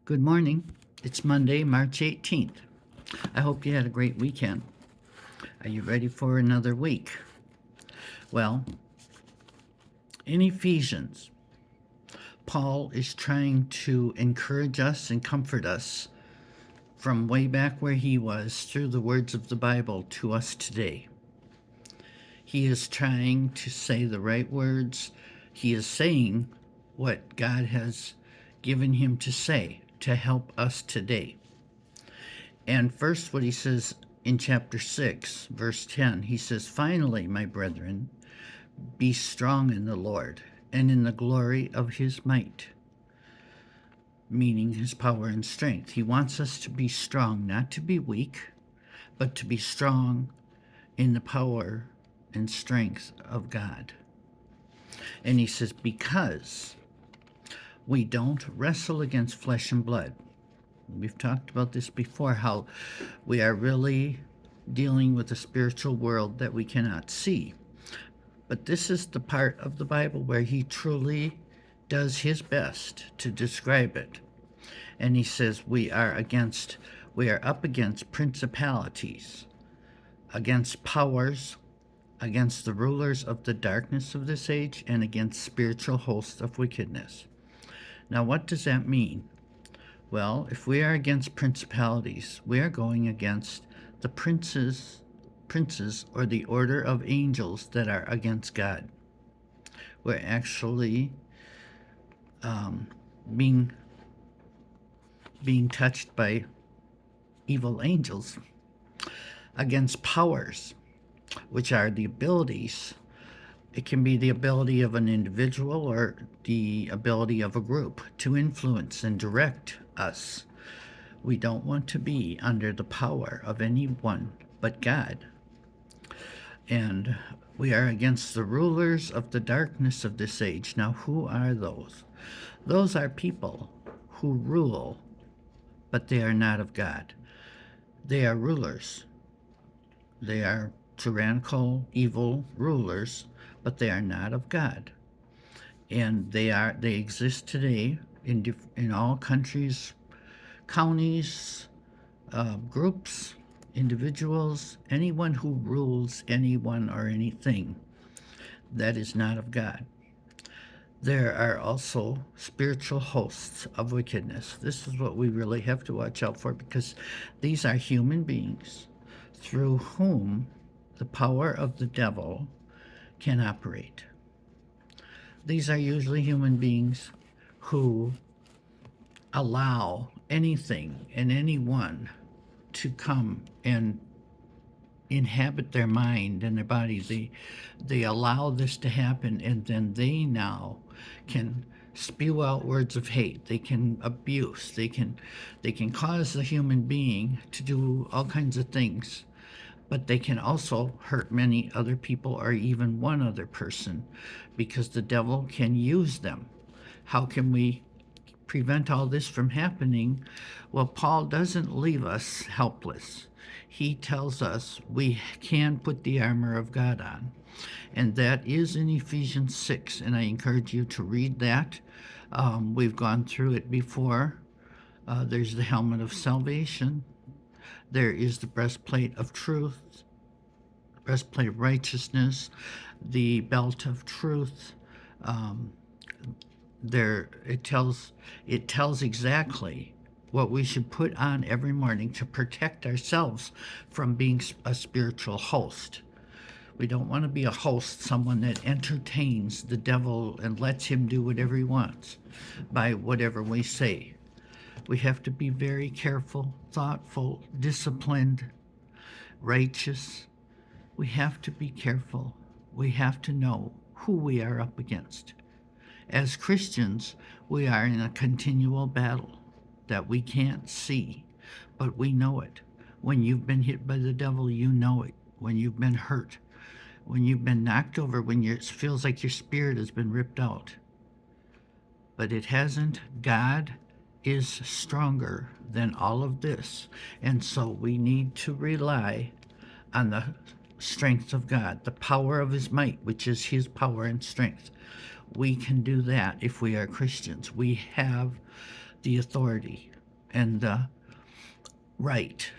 Good morning. It's Monday, March 18th. I hope you had a great weekend. Are you ready for another week? Well, in Ephesians, Paul is trying to encourage us and comfort us from way back where he was through the words of the Bible to us today. He is trying to say the right words. He is saying what God has given him to say to help us today. And first, what he says in chapter 6, verse 10, he says, "Finally, my brethren, be strong in the Lord and in the glory of his might," meaning his power and strength. He wants us to be strong, not to be weak, but to be strong in the power and strength of God. And he says, because we don't wrestle against flesh and blood. We've talked about this before, how we are really dealing with a spiritual world that we cannot see. But this is the part of the Bible where he truly does his best to describe it. And he says we are up against principalities, against powers, against the rulers of the darkness of this age, and against spiritual hosts of wickedness. Now, what does that mean? Well, if we are against principalities, we are going against the princes or the order of angels that are against God. We're actually being touched by evil angels. Against powers, which are the abilities. It can be the ability of an individual or the ability of a group to influence and direct us. We don't want to be under the power of anyone but God. And we are against the rulers of the darkness of this age. Now, who are those? Those are people who rule, but they are not of God. They are rulers. They are tyrannical, evil rulers, but they are not of God. And they exist today in all countries, counties, groups, individuals, anyone who rules anyone or anything that is not of God. There are also spiritual hosts of wickedness. This is what we really have to watch out for, because these are human beings through whom the power of the devil can operate. These are usually human beings who allow anything and anyone to come and inhabit their mind and their body. They allow this to happen, and then they now can spew out words of hate. They can abuse. They can cause the human being to do all kinds of things, but they can also hurt many other people or even one other person, because the devil can use them. How can we prevent all this from happening? Well, Paul doesn't leave us helpless. He tells us we can put the armor of God on. And that is in Ephesians 6. And I encourage you to read that. We've gone through it before. There's the helmet of salvation. There is the breastplate of truth, breastplate of righteousness, the belt of truth. It tells exactly what we should put on every morning to protect ourselves from being a spiritual host. We don't want to be a host, someone that entertains the devil and lets him do whatever he wants by whatever we say. We have to be very careful, thoughtful, disciplined, righteous. We have to be careful. We have to know who we are up against. As Christians, we are in a continual battle that we can't see, but we know it. When you've been hit by the devil, you know it. When you've been hurt, when you've been knocked over, when it feels like your spirit has been ripped out. But it hasn't. God is stronger than all of this. And so we need to rely on the strength of God, the power of his might, which is his power and strength. We can do that if we are Christians. We have the authority and the right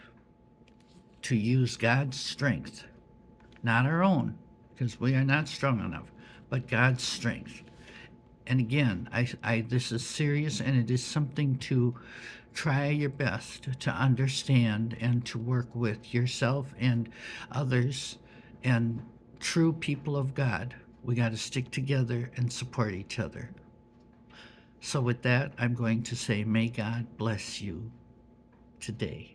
to use God's strength, not our own, because we are not strong enough, but God's strength. And again, this is serious, and it is something to try your best to understand and to work with yourself and others and true people of God. We got to stick together and support each other. So, with that, I'm going to say, may God bless you today.